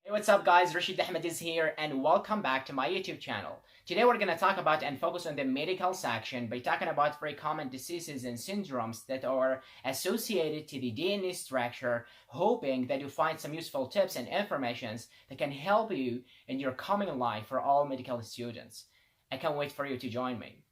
Hey, what's up guys, Rasheed Ahmed is here and welcome back to my YouTube channel. Today we're going to talk about and focus on the medical section by talking about very common diseases and syndromes that are associated to the DNA structure, hoping that you find some useful tips and informations that can help you in your coming life for all medical students. I can't wait for you to join me.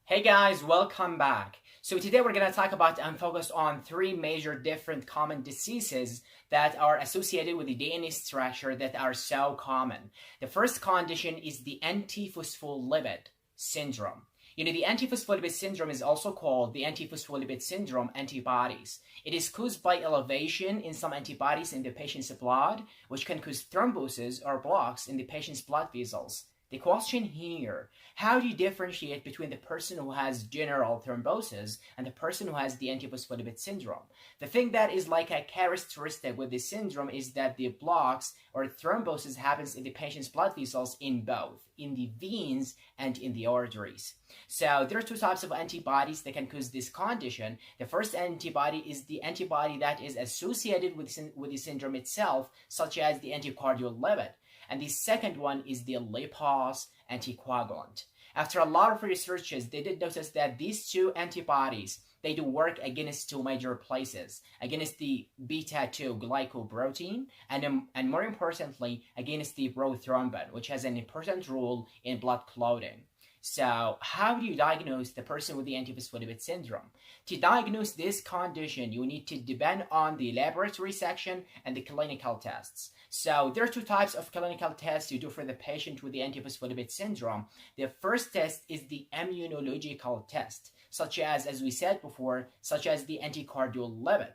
Hey guys, welcome back. So today we're going to talk about and focus on three major different common diseases that are associated with the DNA structure that are so common. The first condition is the antiphospholipid syndrome. The antiphospholipid syndrome is also called the antiphospholipid syndrome antibodies. It is caused by elevation in some antibodies in the patient's blood, which can cause thrombosis or blocks in the patient's blood vessels. The question here, how do you differentiate between the person who has general thrombosis and the person who has the antiphospholipid syndrome? The thing that is like a characteristic with this syndrome is that the blocks or thrombosis happens in the patient's blood vessels in both, in the veins and in the arteries. So there are two types of antibodies that can cause this condition. The first antibody is the antibody that is associated with the syndrome itself, such as the anticardiolipid. And the second one is the lipase anticoagulant. After a lot of researches, they did notice that these two antibodies, they do work against two major places, against the beta-2 glycoprotein, and more importantly, against the prothrombin, which has an important role in blood clotting. So how do you diagnose the person with the antiphospholipid syndrome? To diagnose this condition, you need to depend on the laboratory section and the clinical tests. So there are two types of clinical tests you do for the patient with the antiphospholipid syndrome. The first test is the immunological test, such as we said before, such as the anticardiolipid.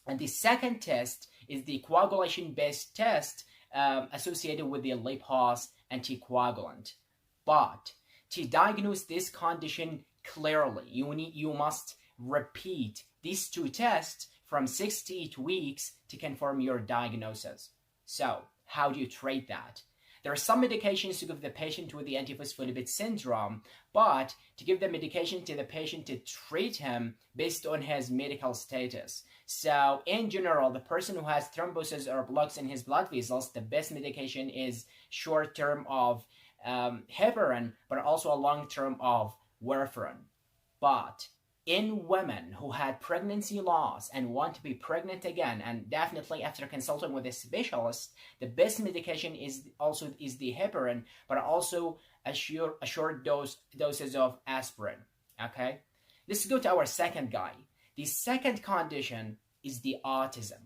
And the second test is the coagulation-based test associated with the lipase anticoagulant. But to diagnose this condition clearly, you must repeat these two tests from 6 to 8 weeks to confirm your diagnosis. So, how do you treat that? There are some medications to give the patient with the antiphospholipid syndrome, but to give the medication to the patient to treat him based on his medical status. So, in general, the person who has thrombosis or blocks in his blood vessels, the best medication is short-term of heparin, but also a long-term of warfarin. But in women who had pregnancy loss and want to be pregnant again, and definitely after consulting with a specialist, the best medication is the heparin, but also a short doses of aspirin. Okay, let's go to our second guy. The second condition is the autism.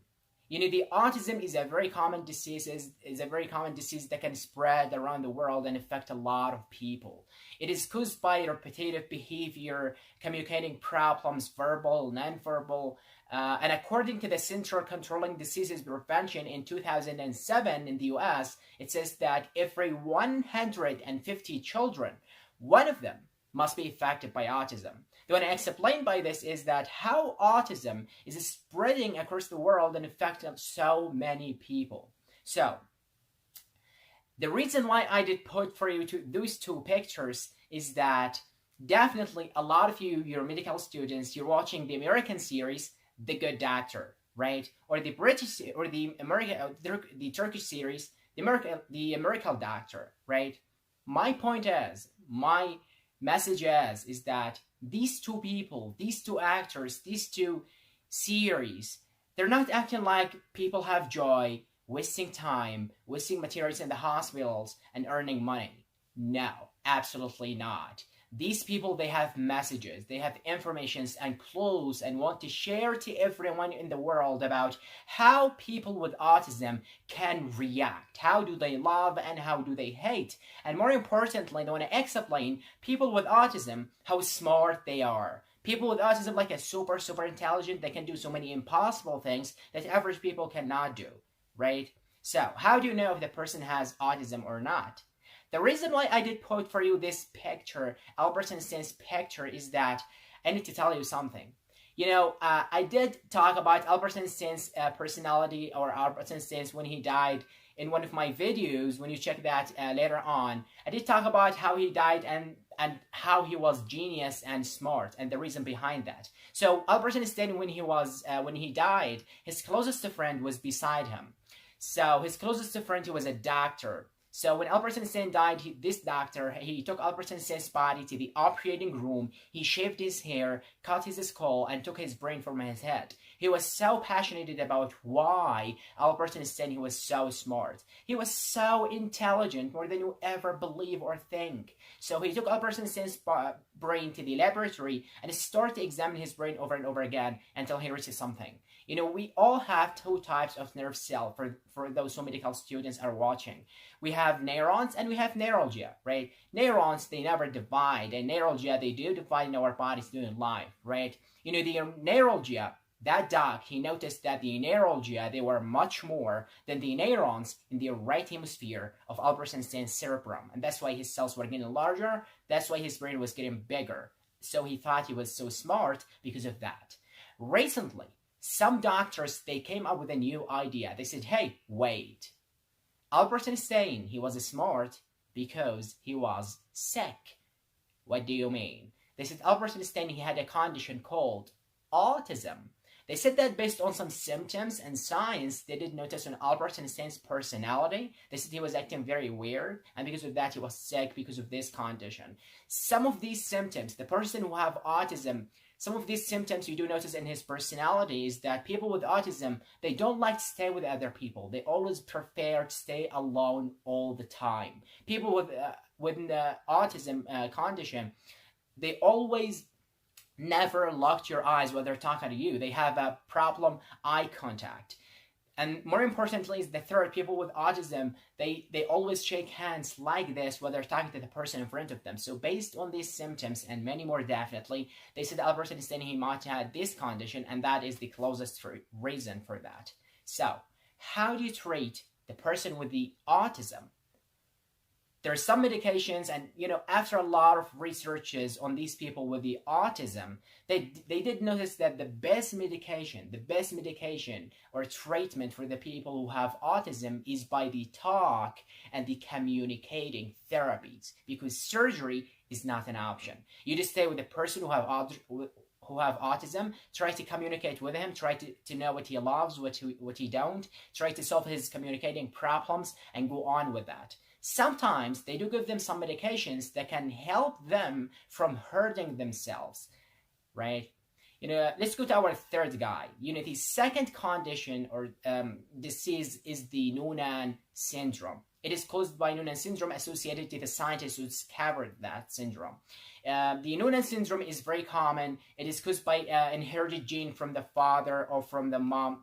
The autism is a very common disease. Is a very common disease that can spread around the world and affect a lot of people. It is caused by repetitive behavior, communicating problems, verbal, nonverbal, and according to the Center Controlling Diseases Prevention in 2007 in the US, it says that every 150 children, one of them must be affected by autism. The one I explain by this is that how autism is spreading across the world and affecting so many people. So, the reason why I did put for you those two pictures is that definitely a lot of you're medical students, you're watching the American series, The Good Doctor, right? Or the British, or the Turkish series, the American Doctor, right? My point is, my message is that these two people, these two actors, these two series, they're not acting like people have joy, wasting time, wasting materials in the hospitals, and earning money. No, absolutely not. These people, they have messages, they have informations and clues and want to share to everyone in the world about how people with autism can react. How do they love and how do they hate? And more importantly, they want to explain people with autism, how smart they are. People with autism like a super intelligent, they can do so many impossible things that average people cannot do, right? So, how do you know if the person has autism or not? The reason why I did put for you this picture, Albert Einstein's picture, is that I need to tell you something. I did talk about Albert Einstein's personality, or Albert Einstein when he died in one of my videos. When you check that later on, I did talk about how he died and how he was genius and smart and the reason behind that. So Albert Einstein, when he died, his closest friend was beside him. So his closest friend, he was a doctor. So when Albert Einstein died, this doctor, he took Albert Einstein's body to the operating room. He shaved his hair, cut his skull, and took his brain from his head. He was so passionate about why Albert Einstein, he was so smart. He was so intelligent, more than you ever believe or think. So he took Albert Einstein's brain to the laboratory and started to examine his brain over and over again until he reached something. You know, we all have two types of nerve cell for those who medical students are watching. We have neurons and we have neuralgia, right? Neurons, they never divide, and neuralgia, they do divide in our bodies during life, right? You know, the neuralgia, that doc, he noticed that the neuralgia, they were much more than the neurons in the right hemisphere of Albert Einstein's cerebrum. And that's why his cells were getting larger. That's why his brain was getting bigger. So he thought he was so smart because of that. Recently, some doctors, they came up with a new idea. They said, hey, wait. Albert Einstein, he was smart because he was sick. What do you mean? They said Albert Einstein, he had a condition called autism. They said that based on some symptoms and signs they did notice on Albert Einstein's personality. They said he was acting very weird, and because of that he was sick because of this condition. Some of these symptoms, the person who have autism, some of these symptoms you do notice in his personality is that people with autism, they don't like to stay with other people. They always prefer to stay alone all the time. People with the autism condition, they always never lock your eyes when they're talking to you. They have a problem eye contact. And more importantly is the third, people with autism, they always shake hands like this when they're talking to the person in front of them. So based on these symptoms and many more definitely, they said Albert Einstein, he might have this condition, and that is the closest reason for that. So how do you treat the person with the autism? There are some medications, and you know, after a lot of researches on these people with the autism, they did notice that the best medication or treatment for the people who have autism is by the talk and the communicating therapies, because surgery is not an option. You just stay with the person who have autism, try to communicate with him, try to know what he loves, what he don't, try to solve his communicating problems, and go on with that. Sometimes they do give them some medications that can help them from hurting themselves, right? You know, let's go to our third guy. You know, the second condition or disease is the Noonan syndrome. It is caused by Noonan syndrome associated to the scientists who discovered that syndrome. The Noonan syndrome is very common. It is caused by inherited gene from the father or from the mom.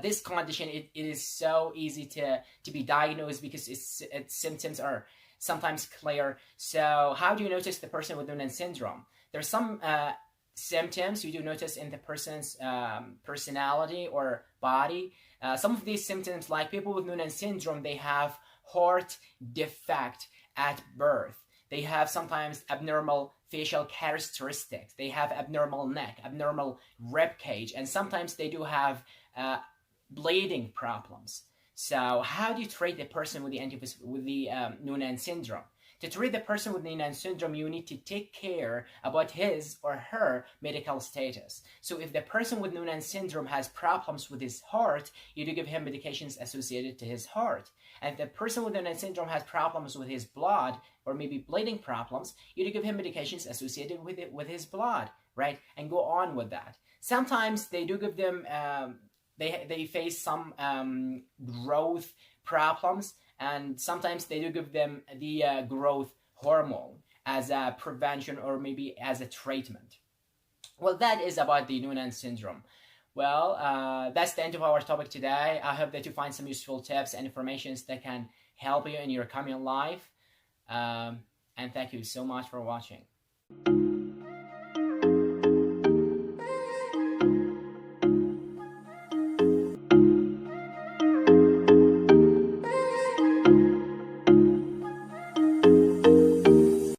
This condition, it is so easy to be diagnosed because its symptoms are sometimes clear. So how do you notice the person with Noonan syndrome? There's some symptoms you do notice in the person's personality or body. Some of these symptoms, like people with Noonan syndrome, they have heart defect at birth. They have sometimes abnormal facial characteristics. They have abnormal neck, abnormal rib cage, and sometimes they do have bleeding problems. So how do you treat the person with the Noonan syndrome? To treat the person with Noonan syndrome, you need to take care about his or her medical status. So if the person with Noonan syndrome has problems with his heart, you do give him medications associated to his heart. And if the person with Noonan syndrome has problems with his blood or maybe bleeding problems, you do give him medications associated with his blood, right? And go on with that. Sometimes they do give them they face some growth problems, and sometimes they do give them the growth hormone as a prevention or maybe as a treatment. Well, that is about the Noonan syndrome. Well, that's the end of our topic today. I hope that you find some useful tips and information that can help you in your coming life. And thank you so much for watching.